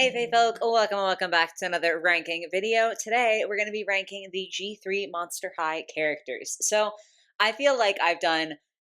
Hey Fae folk, welcome back to another ranking video. Today we're going to be ranking the G3 Monster High characters. So I feel like I've done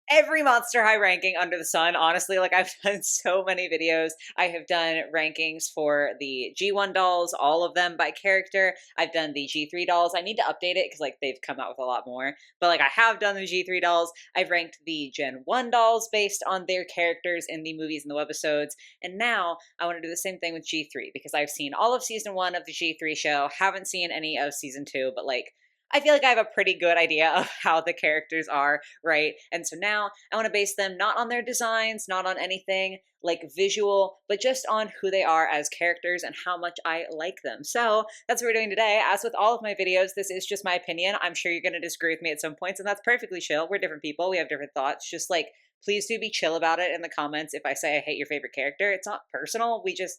every Monster High ranking under the sun, honestly. Like I've done so many videos. I have done rankings for the G1 dolls, all of them by character. I've done the G3 dolls. I need to update it because like they've come out with a lot more. But like I have done the G3 dolls. I've ranked the Gen 1 dolls based on their characters in the movies and the webisodes. And now I want to do the same thing with G3 because I've seen all of season 1 of the G3 show, haven't seen any of season 2, but like I feel like I have a pretty good idea of how the characters are, right? And so now I want to base them not on their designs, not on anything like visual, but just on who they are as characters and how much I like them. So that's what we're doing today. As with all of my videos, this is just my opinion. I'm sure you're going to disagree with me at some points, and that's perfectly chill. We're different people. We have different thoughts. Just like, please do be chill about it in the comments if I say I hate your favorite character. It's not personal. We just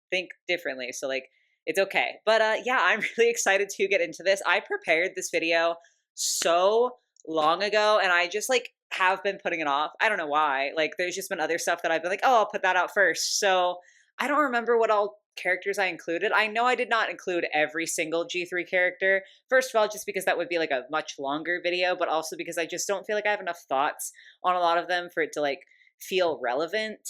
think differently. So like, it's okay. But yeah, I'm really excited to get into this. I prepared this video so long ago and I just like have been putting it off. I don't know why. Like there's just been other stuff that I've been like, oh, I'll put that out first. So I don't remember what all characters I included. I know I did not include every single G3 character. First of all, just because that would be like a much longer video, but also because I just don't feel like I have enough thoughts on a lot of them for it to like feel relevant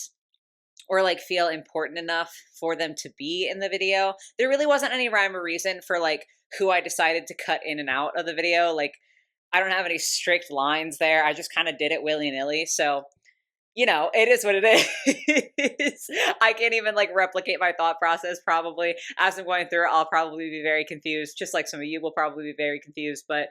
or like feel important enough for them to be in the video. There really wasn't any rhyme or reason for like who I decided to cut in and out of the video. Like I don't have any strict lines there. I just kind of did it willy-nilly. So, you know, it is what it is. I can't even like replicate my thought process probably. As I'm going through it, I'll probably be very confused, just like some of you will probably be very confused, but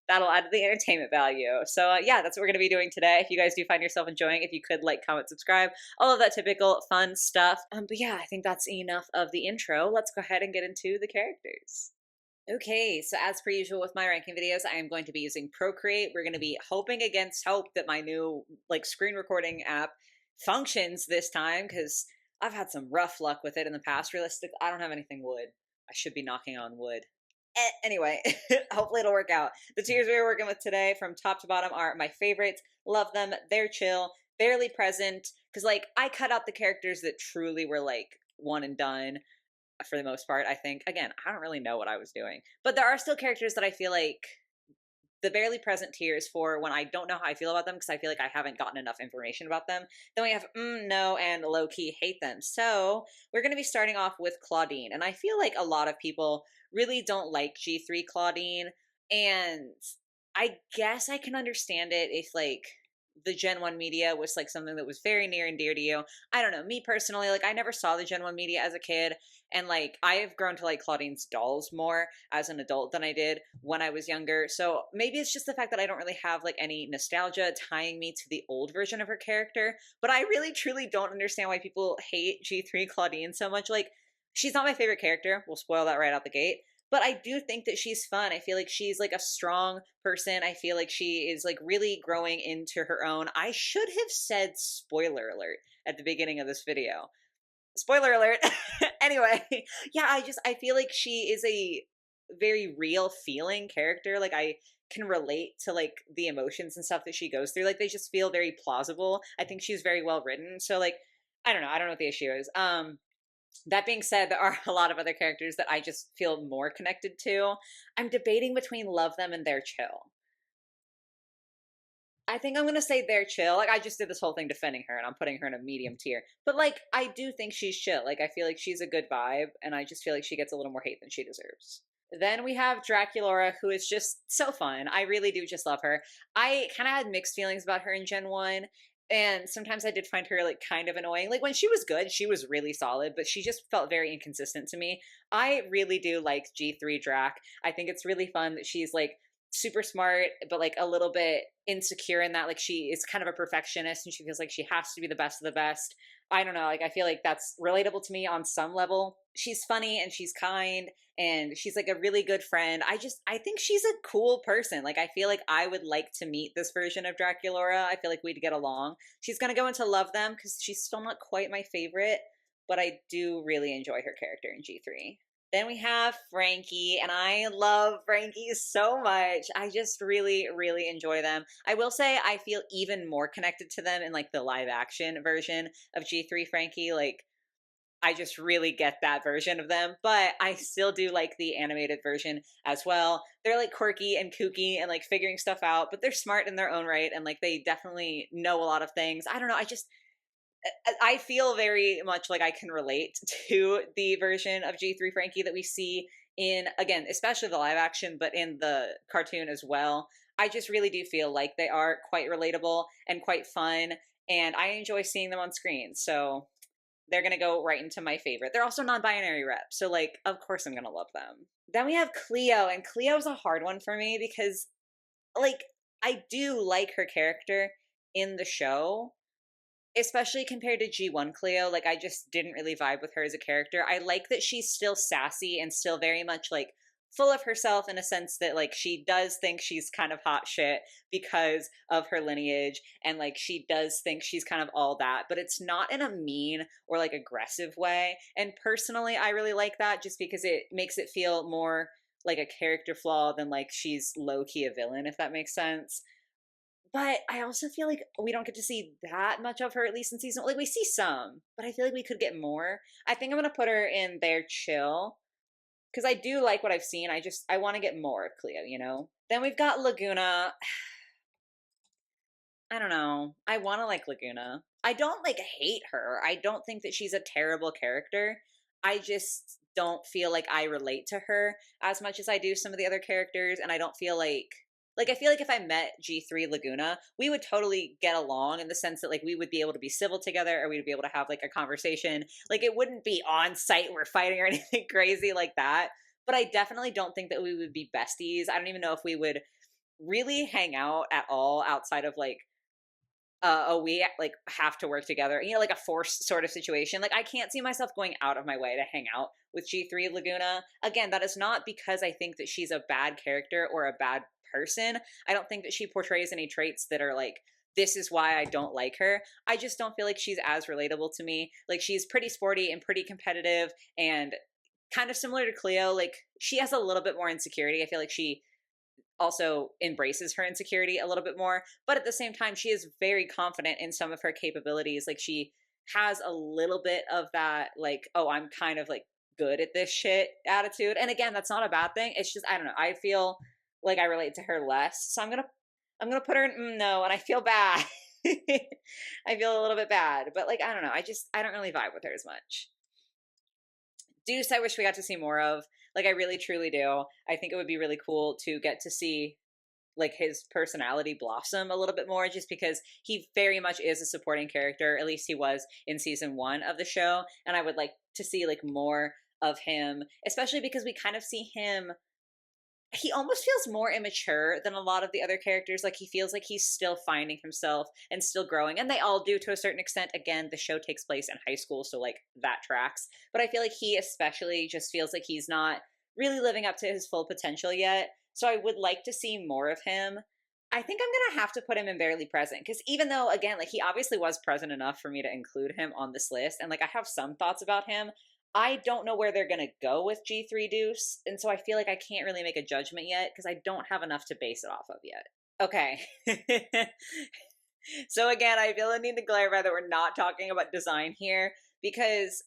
that'll add to the entertainment value. So yeah, that's what we're going to be doing today. If you guys do find yourself enjoying, if you could like, comment, subscribe, all of that typical fun stuff. But yeah, I think that's enough of the intro. Let's go ahead and get into the characters. Okay, so as per usual with my ranking videos, I am going to be using Procreate. We're going to be hoping against hope that my new like screen recording app functions this time because I've had some rough luck with it in the past. Realistic, I don't have anything wood. I should be knocking on wood. Anyway, hopefully it'll work out. The tiers we are working with today from top to bottom are my favorites. Love them. They're chill, barely present. Because like I cut out the characters that truly were like one and done for the most part, I think. Again, I don't really know what I was doing. But there are still characters that I feel like the barely present tier is for when I don't know how I feel about them because I feel like I haven't gotten enough information about them. Then we have no, and low-key hate them. So we're going to be starting off with Claudine. And I feel like a lot of people really don't like G3 Claudine. And I guess I can understand it if like the Gen 1 media was like something that was very near and dear to you. I don't know. Me personally, like I never saw the Gen 1 media as a kid. And like I have grown to like Claudine's dolls more as an adult than I did when I was younger. So maybe it's just the fact that I don't really have like any nostalgia tying me to the old version of her character. But I really truly don't understand why people hate G3 Claudine so much. Like she's not my favorite character. We'll spoil that right out the gate. But I do think that she's fun. I feel like she's like a strong person. I feel like she is like really growing into her own. I should have said spoiler alert at the beginning of this video. Spoiler alert. Anyway, yeah, I feel like she is a very real feeling character. Like I can relate to like the emotions and stuff that she goes through. Like they just feel very plausible. I think she's very well written. So like I don't know what the issue is. That being said, there are a lot of other characters that I just feel more connected to. I'm debating between love them and they're chill. I think I'm going to say they're chill. Like, I just did this whole thing defending her, and I'm putting her in a medium tier. But, like, I do think she's chill. Like, I feel like she's a good vibe, and I just feel like she gets a little more hate than she deserves. Then we have Draculaura, who is just so fun. I really do just love her. I kind of had mixed feelings about her in Gen 1, and sometimes I did find her, like, kind of annoying. Like, when she was good, she was really solid, but she just felt very inconsistent to me. I really do like G3 Drac. I think it's really fun that she's, like, super smart, but, like, a little bit insecure in that, like, she is kind of a perfectionist, and she feels like she has to be the best of the best. I don't know, like, I feel like that's relatable to me on some level. She's funny, and she's kind, and she's like a really good friend. I think she's a cool person. Like, I feel like I would like to meet this version of Draculaura. I feel like we'd get along. She's gonna go into Love Them because she's still not quite my favorite, but I do really enjoy her character in G3. Then we have Frankie, and I love Frankie so much. I just really, really enjoy them. I will say I feel even more connected to them in like the live action version of G3 Frankie. Like I just really get that version of them, but I still do like the animated version as well. They're like quirky and kooky and like figuring stuff out, but they're smart in their own right and like they definitely know a lot of things. I don't know, I feel very much like I can relate to the version of G3 Frankie that we see in, again, especially the live action, but in the cartoon as well. I just really do feel like they are quite relatable and quite fun, and I enjoy seeing them on screen. So they're gonna go right into my favorite. They're also non-binary rep, so like, of course I'm gonna love them. Then we have Cleo, and Cleo's a hard one for me because, like, I do like her character in the show, especially compared to G1 Cleo. Like, I just didn't really vibe with her as a character. I like that she's still sassy and still very much like full of herself in a sense that like she does think she's kind of hot shit because of her lineage, and like she does think she's kind of all that, but it's not in a mean or like aggressive way. And personally, I really like that just because it makes it feel more like a character flaw than like she's low key a villain, if that makes sense. But I also feel like we don't get to see that much of her, at least in season. Like we see some, but I feel like we could get more. I think I'm gonna put her in there chill because I do like what I've seen. I want to get more of Cleo, you know. Then we've got Laguna. I don't know. I want to like Laguna. I don't like hate her. I don't think that she's a terrible character. I just don't feel like I relate to her as much as I do some of the other characters, and I don't feel like I feel like if I met G3 Laguna, we would totally get along in the sense that like we would be able to be civil together or we'd be able to have like a conversation. Like it wouldn't be on site we're fighting or anything crazy like that. But I definitely don't think that we would be besties. I don't even know if we would really hang out at all outside of like we like have to work together, you know, like a forced sort of situation. Like I can't see myself going out of my way to hang out with G3 Laguna. Again, that is not because I think that she's a bad character or a bad person. I don't think that she portrays any traits that are like, this is why I don't like her. I just don't feel like she's as relatable to me. Like she's pretty sporty and pretty competitive and kind of similar to Cleo. Like she has a little bit more insecurity. I feel like she also embraces her insecurity a little bit more, but at the same time she is very confident in some of her capabilities. Like she has a little bit of that like, oh, I'm kind of like good at this shit attitude. And again, that's not a bad thing. It's just I don't know, I feel like I relate to her less, so I'm gonna put her in no, and I feel bad. I feel a little bit bad, but like I don't know, I don't really vibe with her as much. Deuce, I wish we got to see more of. Like, I really truly do. I think it would be really cool to get to see like his personality blossom a little bit more, just because he very much is a supporting character. At least he was in season 1 of the show, and I would like to see like more of him, especially because we kind of see him, he almost feels more immature than a lot of the other characters. Like he feels like he's still finding himself and still growing, and they all do to a certain extent. Again, the show takes place in high school, so like that tracks, but I feel like he especially just feels like he's not really living up to his full potential yet. So I would like to see more of him. I think I'm gonna have to put him in barely present, because even though again like he obviously was present enough for me to include him on this list, and like I have some thoughts about him, I don't know where they're going to go with G3 Deuce. And so I feel like I can't really make a judgment yet because I don't have enough to base it off of yet. Okay. So again, I feel I need to clarify that we're not talking about design here, because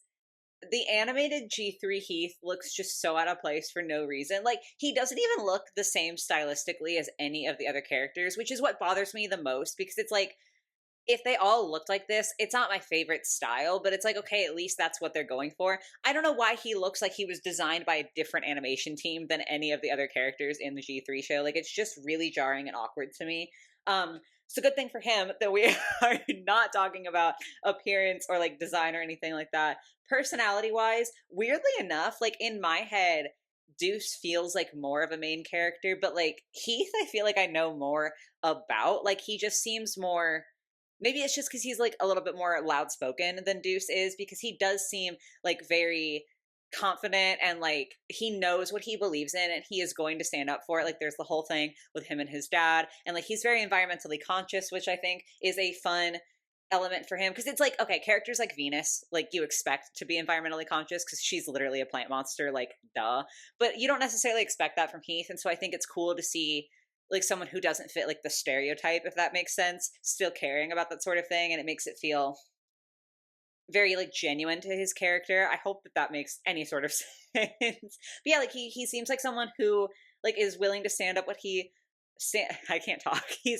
the animated G3 Heath looks just so out of place for no reason. Like, he doesn't even look the same stylistically as any of the other characters, which is what bothers me the most, because it's like, if they all looked like this, it's not my favorite style, but it's like, okay, at least that's what they're going for. I don't know why he looks like he was designed by a different animation team than any of the other characters in the G3 show. Like, it's just really jarring and awkward to me. It's a good thing for him that we are not talking about appearance or like design or anything like that. Personality wise, weirdly enough, like in my head, Deuce feels like more of a main character, but like Heath, I feel like I know more about. Like, he just seems more, maybe it's just because he's like a little bit more loud spoken than Deuce is, because he does seem like very confident and like he knows what he believes in and he is going to stand up for it. Like there's the whole thing with him and his dad, and like he's very environmentally conscious, which I think is a fun element for him, because it's like, okay, characters like Venus, like you expect to be environmentally conscious because she's literally a plant monster, like duh, but you don't necessarily expect that from Heath. And so I think it's cool to see like someone who doesn't fit like the stereotype, if that makes sense, still caring about that sort of thing, and it makes it feel very like genuine to his character. I hope that that makes any sort of sense. But yeah, like he seems like someone who like is willing to stand up what he I can't talk. He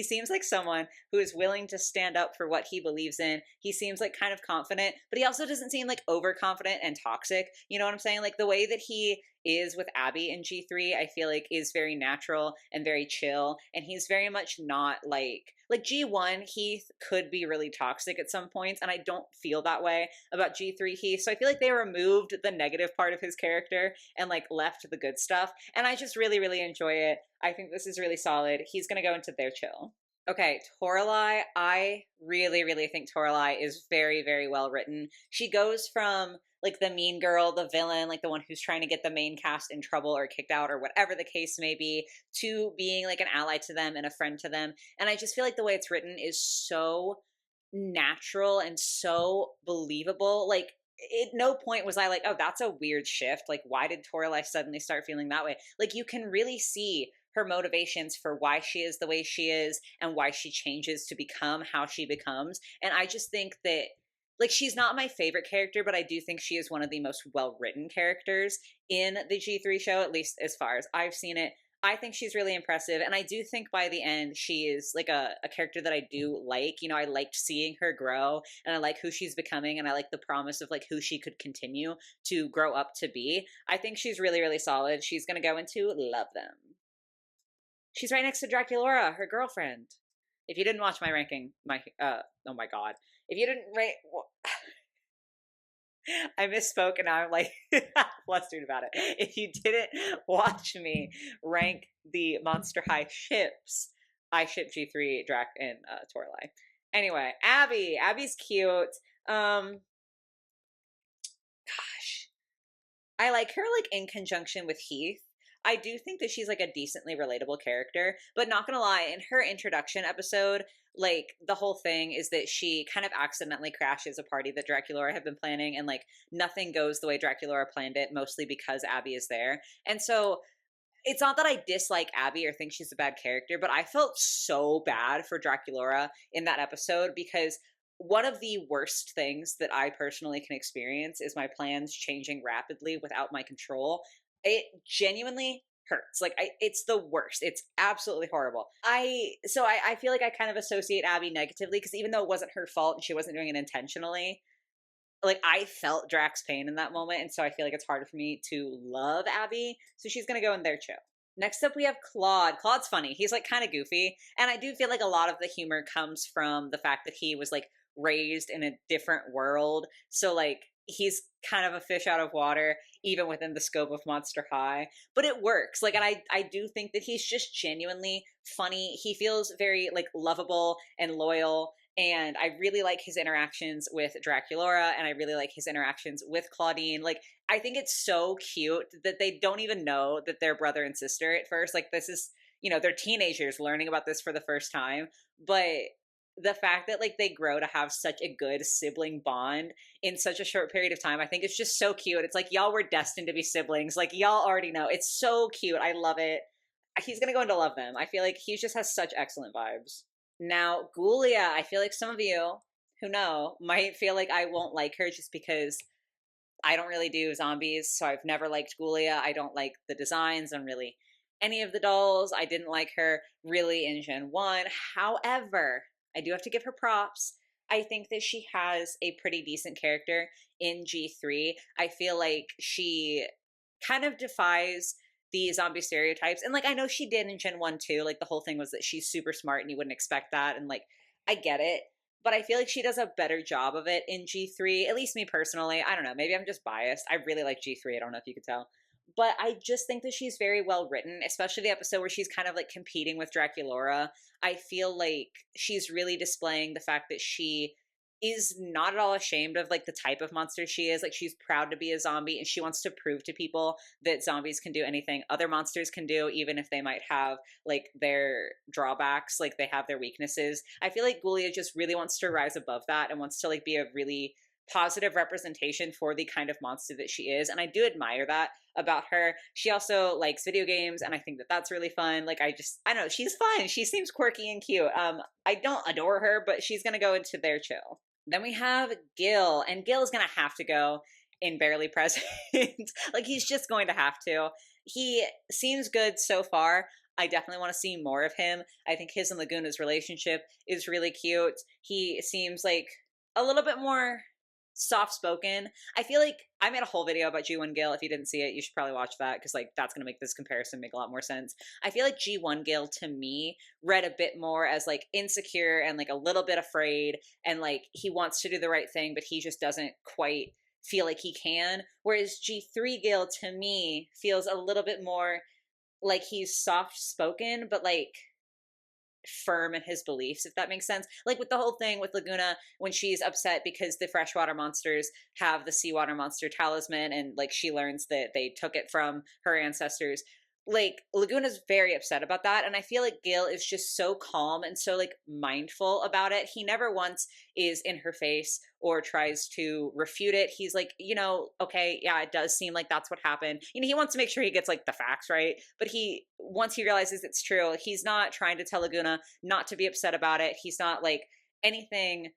seems like someone who is willing to stand up for what he believes in. He seems like kind of confident, but he also doesn't seem like overconfident and toxic. You know what I'm saying? Like the way that he is with Abby in G3, I feel like is very natural and very chill, and he's very much not like G1 Heath could be really toxic at some points, and I don't feel that way about G3 Heath. So I feel like they removed the negative part of his character and like left the good stuff, and I just really really enjoy it. I think this is really solid. He's going to go into their chill. Okay, Toralei. I really, really think Toralei is very, very well written. She goes from like the mean girl, the villain, like the one who's trying to get the main cast in trouble or kicked out or whatever the case may be, to being like an ally to them and a friend to them. And I just feel like the way it's written is so natural and so believable. Like, at no point was I like, oh, that's a weird shift. Like, why did Toralei suddenly start feeling that way? Like, you can really see her motivations for why she is the way she is and why she changes to become how she becomes. And I just think that, like, she's not my favorite character, but I do think she is one of the most well-written characters in the G3 show, at least as far as I've seen it. I think she's really impressive, and I do think by the end she is like a character that I do like. You know, I liked seeing her grow, and I like who she's becoming, and I like the promise of like who she could continue to grow up to be. I think she's really, really solid. She's gonna go into Love Them. She's right next to Draculaura, her girlfriend. If you didn't watch my ranking, oh my god. If you didn't rate, I misspoke and now I'm like flustered about it. If you didn't watch me rank the Monster High ships, I ship G3, Drac, and Toralei. Anyway, Abby. Abby's cute. Gosh. I like her like in conjunction with Heath. I do think that she's like a decently relatable character, but not gonna lie, in her introduction episode, like the whole thing is that she kind of accidentally crashes a party that Draculaura had been planning, and like nothing goes the way Draculaura planned it, mostly because Abby is there. And so it's not that I dislike Abby or think she's a bad character, but I felt so bad for Draculaura in that episode because one of the worst things that I personally can experience is my plans changing rapidly without my control. It genuinely hurts. Like it's the worst. It's absolutely horrible. I feel like I kind of associate Abby negatively because even though it wasn't her fault and she wasn't doing it intentionally, like I felt Drax's pain in that moment, and so I feel like it's harder for me to love Abby. So she's gonna go in there too. Next up, we have Claude. Claude's funny. He's like kind of goofy, and I do feel like a lot of the humor comes from the fact that he was like raised in a different world. So like he's kind of a fish out of water, even within the scope of Monster High. But it works. Like, and I do think that he's just genuinely funny. He feels very like lovable and loyal. And I really like his interactions with Draculaura, and I really like his interactions with Claudine. Like, I think it's so cute that they don't even know that they're brother and sister at first. Like, this is, you know, they're teenagers learning about this for the first time. But the fact that, like, they grow to have such a good sibling bond in such a short period of time, I think it's just so cute. It's like, y'all were destined to be siblings. Like, y'all already know. It's so cute. I love it. He's going to go into Love Them. I feel like he just has such excellent vibes. Now, Ghoulia, I feel like some of you who know might feel like I won't like her just because I don't really do zombies, so I've never liked Ghoulia. I don't like the designs on really any of the dolls. I didn't like her really in Gen 1. However, I do have to give her props. I think that she has a pretty decent character in G3. I feel like she kind of defies the zombie stereotypes. And like, I know she did in Gen 1 too. Like, the whole thing was that she's super smart and you wouldn't expect that. And like, I get it. But I feel like she does a better job of it in G3, at least me personally. I don't know. Maybe I'm just biased. I really like G3. I don't know if you could tell. But I just think that she's very well written, especially the episode where she's kind of like competing with Draculaura. I feel like she's really displaying the fact that she is not at all ashamed of like the type of monster she is. Like, she's proud to be a zombie, and she wants to prove to people that zombies can do anything other monsters can do, even if they might have like their drawbacks, like they have their weaknesses. I feel like Ghoulia just really wants to rise above that and wants to like be a really positive representation for the kind of monster that she is, and I do admire that about her. She also likes video games, and I think that that's really fun. Like, I don't know, she's fun. She seems quirky and cute. I don't adore her, but she's gonna go into their chill. Then we have Gil, and Gil is gonna have to go in Barely Present. Like, he's just going to have to. He seems good so far. I definitely want to see more of him. I think his and Laguna's relationship is really cute. He seems like a little bit more soft spoken. I feel like I made a whole video about G1 Gil. If you didn't see it, you should probably watch that, because like that's gonna make this comparison make a lot more sense. I feel like G1 Gil to me read a bit more as like insecure and like a little bit afraid, and like he wants to do the right thing, but he just doesn't quite feel like he can. Whereas G3 Gil to me feels a little bit more like he's soft spoken, but like firm in his beliefs, if that makes sense. Like with the whole thing with Laguna, when she's upset because the freshwater monsters have the seawater monster talisman, and like she learns that they took it from her ancestors. Like Laguna's very upset about that, and I feel like Gil is just so calm and so like mindful about it. He never once is in her face or tries to refute it. He's like, okay, yeah, it does seem like that's what happened. He wants to make sure he gets like the facts right, but once he realizes it's true, he's not trying to tell Laguna not to be upset about it. He's not like anything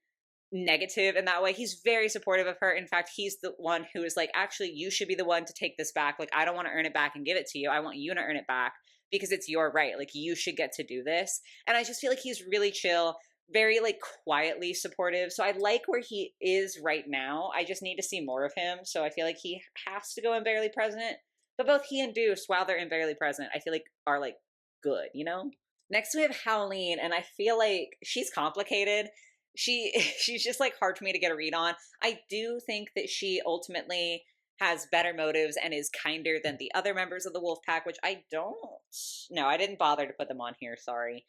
negative in that way. He's very supportive of her. In fact, he's the one who is like, actually, you should be the one to take this back. Like, I don't want to earn it back and give it to you. I want you to earn it back because it's your right. Like, you should get to do this. And I just feel like he's really chill, very like quietly supportive. So I like where he is right now. I just need to see more of him. So I feel like he has to go in Barely Present. But both he and Deuce, while they're in Barely Present, I feel like are like good, Next we have Howleen, and I feel like she's complicated. She's just like hard for me to get a read on. I do think that she ultimately has better motives and is kinder than the other members of the wolf pack, which I don't know. I didn't bother to put them on here, sorry.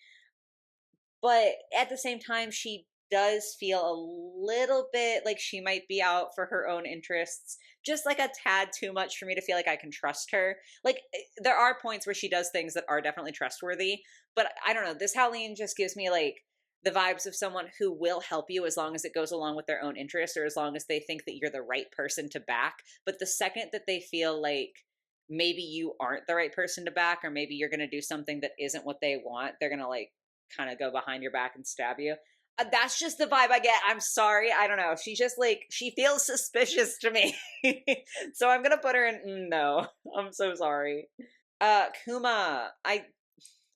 But at the same time, she does feel a little bit like she might be out for her own interests, just like a tad too much for me to feel like I can trust her. Like, there are points where she does things that are definitely trustworthy, but I don't know. This Howleen just gives me like the vibes of someone who will help you as long as it goes along with their own interests, or as long as they think that you're the right person to back. But the second that they feel like maybe you aren't the right person to back, or maybe you're going to do something that isn't what they want, they're going to like kind of go behind your back and stab you. That's just the vibe I get. I'm sorry. I don't know. She just like, she feels suspicious to me. So I'm going to put her in no. I'm so sorry. Kuma, I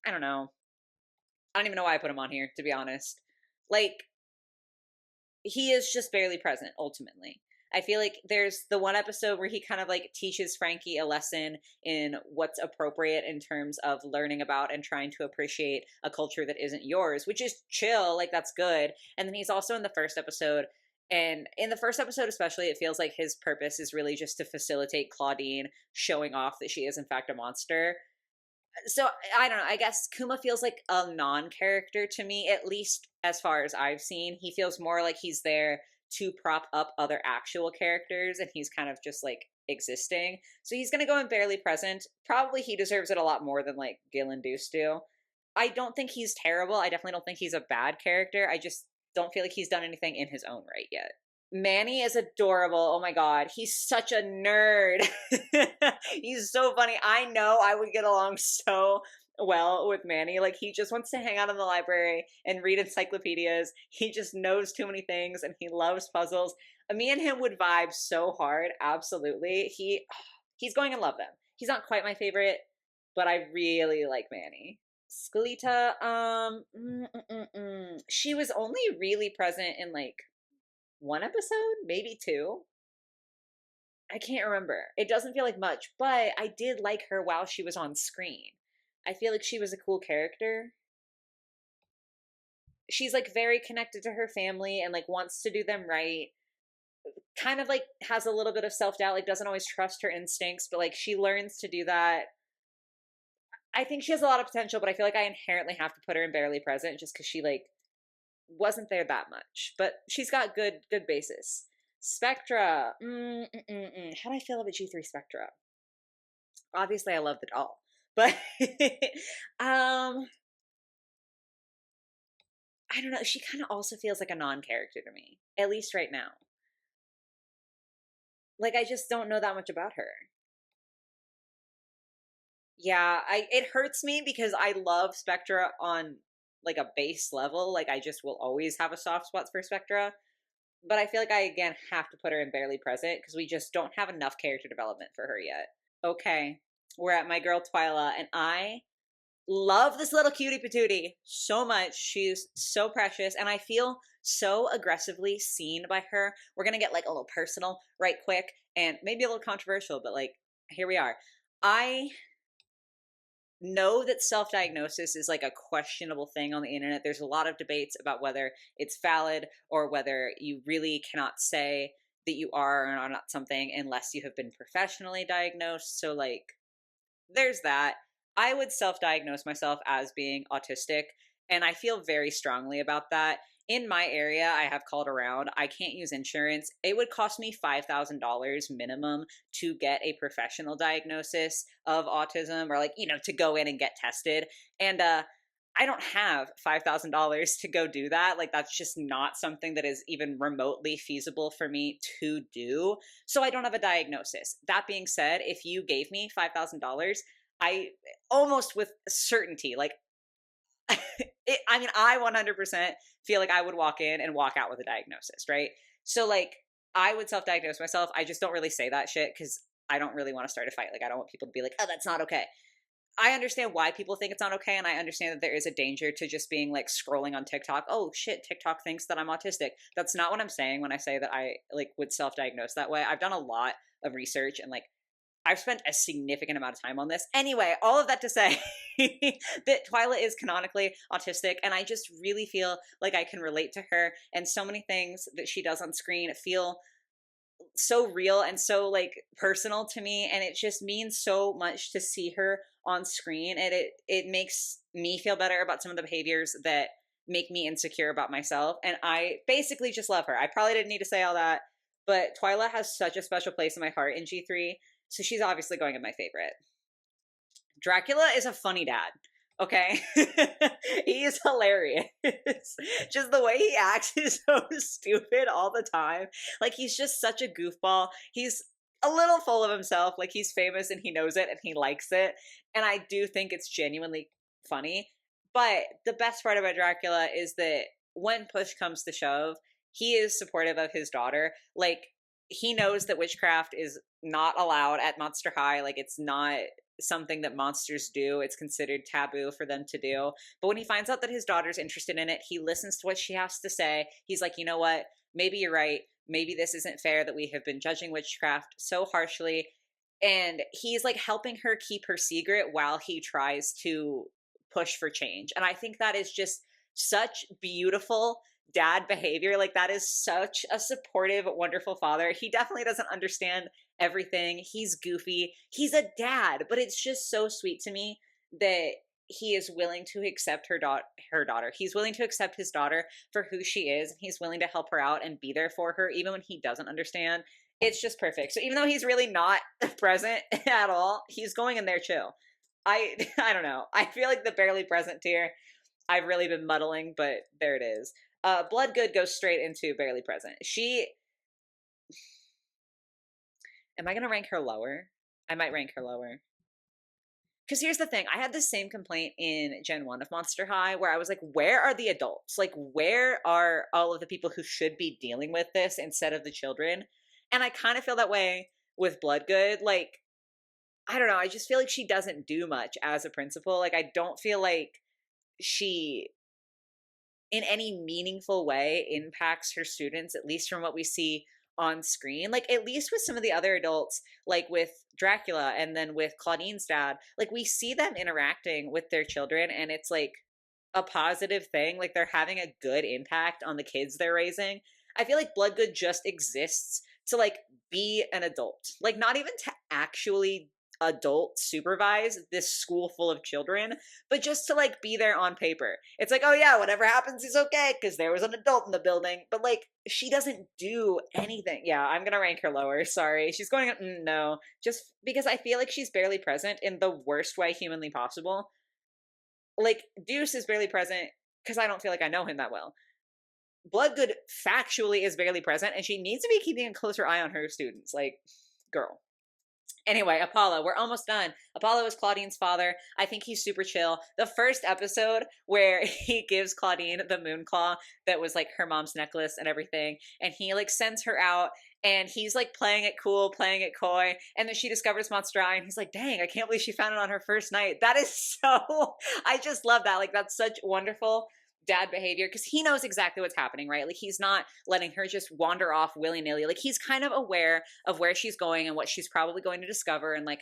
don't know. I don't even know why I put him on here, to be honest. Like, he is just barely present, ultimately. I feel like there's the one episode where he kind of like teaches Frankie a lesson in what's appropriate in terms of learning about and trying to appreciate a culture that isn't yours, which is chill, like that's good. And then he's also in the first episode, and in the first episode especially, it feels like his purpose is really just to facilitate Claudine showing off that she is in fact a monster. So I don't know. I guess Kuma feels like a non-character to me, at least as far as I've seen. He feels more like he's there to prop up other actual characters, and he's kind of just like existing. So he's gonna go in Barely Present. Probably he deserves it a lot more than like Gil and Deuce do. I don't think he's terrible. I definitely don't think he's a bad character. I just don't feel like he's done anything in his own right yet. Manny is adorable. Oh my god, he's such a nerd. He's so funny. I know I would get along so well with Manny. Like, he just wants to hang out in the library and read encyclopedias. He just knows too many things, and he loves puzzles. Me and him would vibe so hard. Absolutely. He's going to love them. He's not quite my favorite, but I really like Manny. Skelita, she was only really present in like one episode, maybe two. I can't remember. It doesn't feel like much, but I did like her while she was on screen. I feel like she was a cool character. She's like very connected to her family and like wants to do them right. Kind of like has a little bit of self-doubt, like doesn't always trust her instincts, but like she learns to do that. I think she has a lot of potential, but I feel like I inherently have to put her in Barely Present just because she like wasn't there that much, but she's got good basis. Spectra. How do I feel about G3 Spectra? Obviously, I love the doll, but I don't know. She kind of also feels like a non-character to me, at least right now. Like, I just don't know that much about her. Yeah, it hurts me because I love Spectra on like a base level. Like, I just will always have a soft spot for Spectra. but I feel like I again have to put her in barely present because we just don't have enough character development for her yet. Okay, we're at my girl Twyla, and I love this little cutie patootie so much. She's so precious, and I feel so aggressively seen by her. We're gonna get like a little personal right quick, and maybe a little controversial, but like here we are. I know that self-diagnosis is like a questionable thing on the internet. There's a lot of debates about whether it's valid or whether you really cannot say that you are or are not something unless you have been professionally diagnosed. So like there's that. I would self-diagnose myself as being autistic, and I feel very strongly about that. In my area, I have called around. I can't use insurance. It would cost me $5,000 minimum to get a professional diagnosis of autism, or like, you know, to go in and get tested. And I don't have $5,000 to go do that. Like, that's just not something that is even remotely feasible for me to do. So I don't have a diagnosis. That being said, if you gave me $5,000, I almost with certainty, like, I mean, I 100% feel like I would walk in and walk out with a diagnosis, right? So, like, I would self diagnose myself. I just don't really say that shit because I don't really want to start a fight. Like, I don't want people to be like, oh, that's not okay. I understand why people think it's not okay, and I understand that there is a danger to just being like scrolling on TikTok. Oh shit, TikTok thinks that I'm autistic. That's not what I'm saying when I say that I like would self-diagnose that way. I've done a lot of research and like I've spent a significant amount of time on this. Anyway, all of that to say that Twyla is canonically autistic, and I just really feel like I can relate to her, and so many things that she does on screen feel so real and so like personal to me, and it just means so much to see her on screen, and it makes me feel better about some of the behaviors that make me insecure about myself, and I basically just love her. I probably didn't need to say all that, but Twyla has such a special place in my heart in G3, so she's obviously going in my favorite. Dracula is a funny dad. Okay. He is hilarious. Just the way he acts is so stupid all the time. Like, he's just such a goofball. He's a little full of himself. Like, he's famous and he knows it and he likes it. And I do think it's genuinely funny. But the best part about Dracula is that when push comes to shove, he is supportive of his daughter. Like, he knows that witchcraft is not allowed at Monster High. Like, it's not something that monsters do. It's considered taboo for them to do. But when he finds out that his daughter's interested in it, he listens to what she has to say. He's like, you know what? Maybe you're right. Maybe this isn't fair that we have been judging witchcraft so harshly. And he's like helping her keep her secret while he tries to push for change. And I think that is just such beautiful dad behavior. Like, that is such a supportive, wonderful father. He definitely doesn't understand everything. He's goofy. He's a dad, but it's just so sweet to me that he is willing to accept her daughter. He's willing to accept his daughter for who she is, and he's willing to help her out and be there for her even when he doesn't understand. It's just perfect. So even though he's really not present at all, he's going in there chill. I don't know. I feel like the barely present tier, I've really been muddling, but there it is. Bloodgood goes straight into barely present. Am I going to rank her lower? I might rank her lower. Because here's the thing. I had the same complaint in Gen 1 of Monster High where I was like, where are the adults? Like, where are all of the people who should be dealing with this instead of the children? And I kind of feel that way with Bloodgood. Like, I don't know. I just feel like she doesn't do much as a principal. Like, I don't feel like she in any meaningful way impacts her students, at least from what we see on screen. Like, at least with some of the other adults, like with Dracula and then with Claudine's dad, like, we see them interacting with their children and it's like a positive thing. Like, they're having a good impact on the kids they're raising. I feel like Bloodgood just exists to like be an adult, like not even to actually adult supervise this school full of children, but just to like be there on paper. It's like, oh yeah, whatever happens is okay because there was an adult in the building, but like she doesn't do anything. Yeah, I'm gonna rank her lower. Sorry, she's going no, just because I feel like she's barely present in the worst way humanly possible. Like, Deuce is barely present because I don't feel like I know him that well. Bloodgood factually is barely present, and she needs to be keeping a closer eye on her students. Like, girl. Anyway, Apollo, we're almost done. Apollo is Claudine's father. I think he's super chill. The first episode where he gives Claudine the moon claw that was like her mom's necklace and everything, and he like sends her out and he's like playing it cool, playing it coy, and then she discovers Monster High and he's like, dang, I can't believe she found it on her first night. That is so, I just love that. Like, that's such wonderful dad behavior because he knows exactly what's happening, right? Like, he's not letting her just wander off willy-nilly. Like, he's kind of aware of where she's going and what she's probably going to discover and like,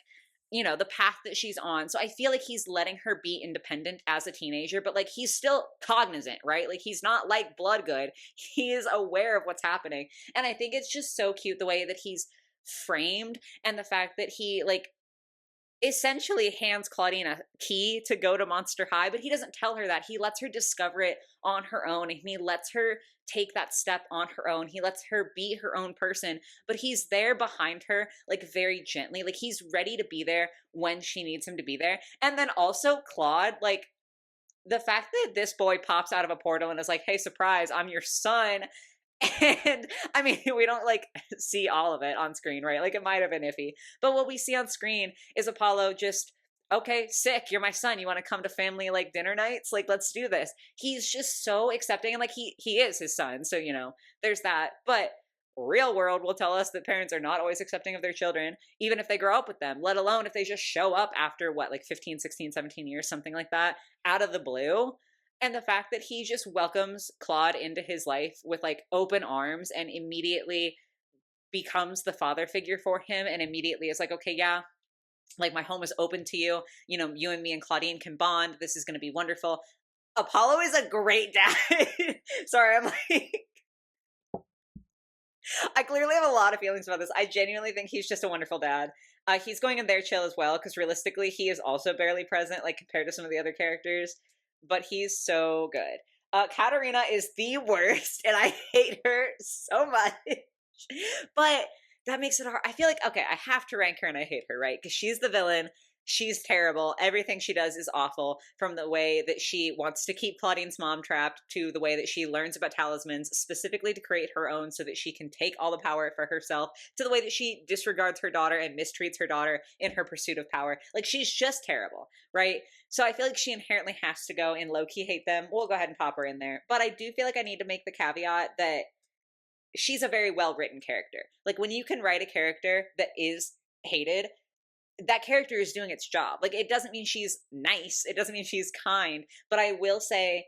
you know, the path that she's on. So I feel like he's letting her be independent as a teenager, but like he's still cognizant, right? Like, he's not like Bloodgood. He is aware of what's happening. And I think it's just so cute the way that he's framed and the fact that he like essentially hands Claudine a key to go to Monster High, but he doesn't tell her that. He lets her discover it on her own, and he lets her take that step on her own. He lets her be her own person, but he's there behind her, like, very gently. Like, he's ready to be there when she needs him to be there. And then also Claude, like, the fact that this boy pops out of a portal and is like, hey, surprise, I'm your son. And I mean, we don't like see all of it on screen, right? Like, it might have been iffy. But what we see on screen is Apollo just, okay, sick, you're my son. You want to come to family like dinner nights? Like, let's do this. He's just so accepting, and like he is his son. So, you know, there's that. But real world will tell us that parents are not always accepting of their children, even if they grow up with them, let alone if they just show up after what, like 15, 16, 17 years, something like that, out of the blue. And the fact that he just welcomes Claude into his life with like open arms and immediately becomes the father figure for him and immediately is like, okay, yeah, like, my home is open to you. You know, you and me and Claudine can bond. This is going to be wonderful. Apollo is a great dad. Sorry, I'm like, I clearly have a lot of feelings about this. I genuinely think he's just a wonderful dad. He's going in there chill as well, because realistically, he is also barely present, like, compared to some of the other characters. But he's so good. Katarina is the worst, and I hate her so much. But that makes it hard. I feel like, okay, I have to rank her and I hate her, right? Because she's the villain. She's terrible. Everything she does is awful, from the way that she wants to keep Claudine's mom trapped to the way that she learns about talismans specifically to create her own so that she can take all the power for herself, to the way that she disregards her daughter and mistreats her daughter in her pursuit of power. Like, she's just terrible, right? So I feel like she inherently has to go in low-key hate them. We'll go ahead and pop her in there. But I do feel like I need to make the caveat that she's a very well-written character. Like, when you can write a character that is hated, that character is doing its job. Like, it doesn't mean she's nice. It doesn't mean she's kind. But I will say,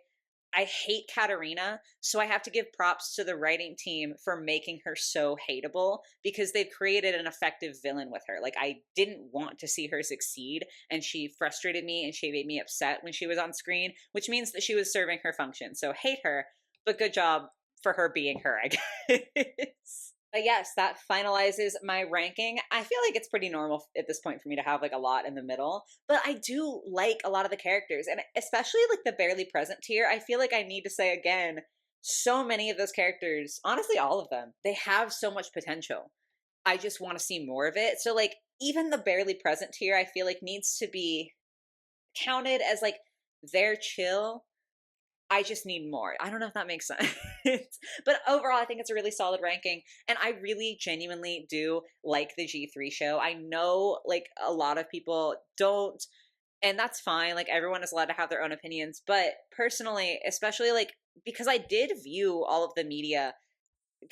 I hate Katarina, so I have to give props to the writing team for making her so hateable, because they've created an effective villain with her. Like, I didn't want to see her succeed, and she frustrated me, and she made me upset when she was on screen, which means that she was serving her function. So hate her, but good job for her being her, I guess. But yes, that finalizes my ranking. I feel like it's pretty normal at this point for me to have like a lot in the middle, but I do like a lot of the characters, and especially like the barely present tier. I feel like I need to say again, so many of those characters, honestly, all of them, they have so much potential. I just want to see more of it. So like, even the barely present tier, I feel like needs to be counted as like, they're chill. I just need more. I don't know if that makes sense. But overall, I think it's a really solid ranking. And I really genuinely do like the G3 show. I know like a lot of people don't, and that's fine. Like, everyone is allowed to have their own opinions. But personally, especially like, because I did view all of the media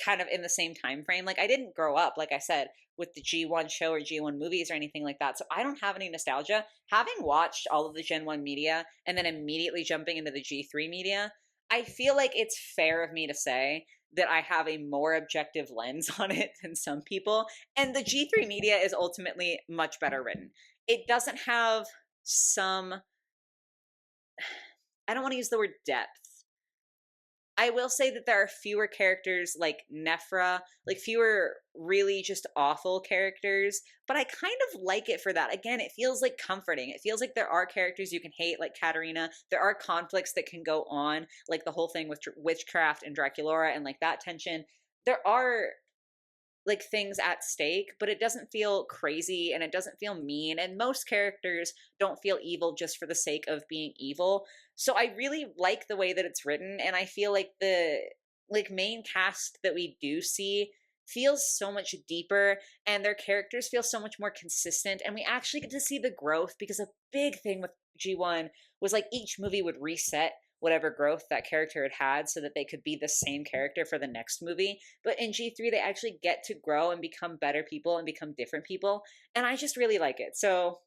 kind of in the same time frame. Like, I didn't grow up, like I said, with the G1 show or G1 movies or anything like that. So I don't have any nostalgia. Having watched all of the Gen 1 media and then immediately jumping into the G3 media, I feel like it's fair of me to say that I have a more objective lens on it than some people. And the G3 media is ultimately much better written. It doesn't have some, I don't want to use the word depth. I will say that there are fewer characters like Nephra, like fewer really just awful characters, but I kind of like it for that. Again, it feels like comforting. It feels like there are characters you can hate, like Katarina. There are conflicts that can go on, like the whole thing with witchcraft and Draculaura and like that tension. There are like things at stake, but it doesn't feel crazy and it doesn't feel mean. And most characters don't feel evil just for the sake of being evil. So I really like the way that it's written. And I feel like the like main cast that we do see feels so much deeper and their characters feel so much more consistent. And we actually get to see the growth because a big thing with G1 was like each movie would reset whatever growth that character had had so that they could be the same character for the next movie. But in G3, they actually get to grow and become better people and become different people. And I just really like it. So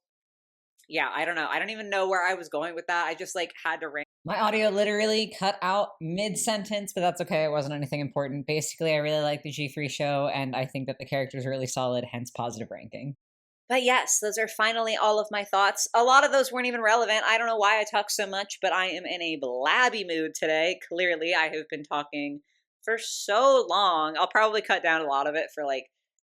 yeah, I don't know. I don't even know where I was going with that. I just like had to rank. My audio literally cut out mid-sentence, but that's okay. It wasn't anything important. Basically, I really like the G3 show, and I think that the characters are really solid, hence positive ranking. But yes, those are finally all of my thoughts. A lot of those weren't even relevant. I don't know why I talk so much, but I am in a blabby mood today. Clearly, I have been talking for so long. I'll probably cut down a lot of it for like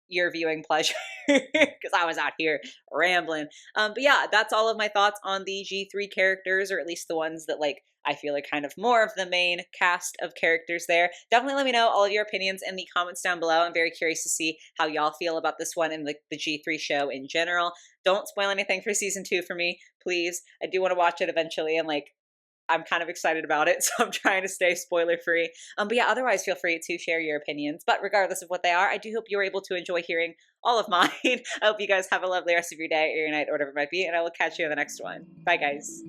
your viewing pleasure because I was out here rambling. But yeah, that's all of my thoughts on the G3 characters, or at least the ones that like I feel like kind of more of the main cast of characters there. Definitely let me know all of your opinions in the comments down below. I'm very curious to see how y'all feel about this one and the G3 show in general. Don't spoil anything for season 2 for me, please. I do want to watch it eventually, and like I'm kind of excited about it, so I'm trying to stay spoiler free. But yeah, otherwise feel free to share your opinions. But regardless of what they are, I do hope you were able to enjoy hearing all of mine. I hope you guys have a lovely rest of your day or your night or whatever it might be, and I will catch you in the next one. Bye, guys.